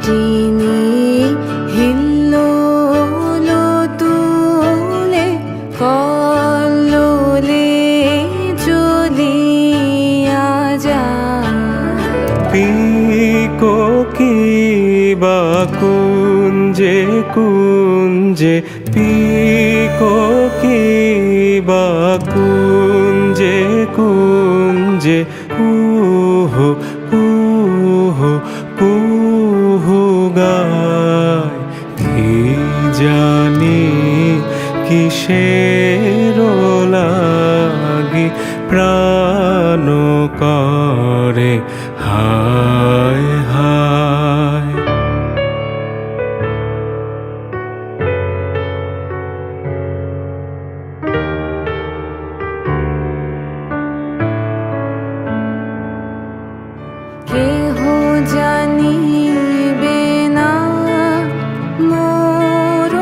চিনি হিল্লোল তুলে কল্লোলে চলিয়া যায়। পিকোকি বা কুঞ্জে কুঞ্জে, পিকোকি বা কুঞ্জে কুঞ্জে, কুহু কুহু কুহু গায়। কি জানি কিসের লাগি প্রাণ করে হায় হায়। কেহ জানিবে না মোর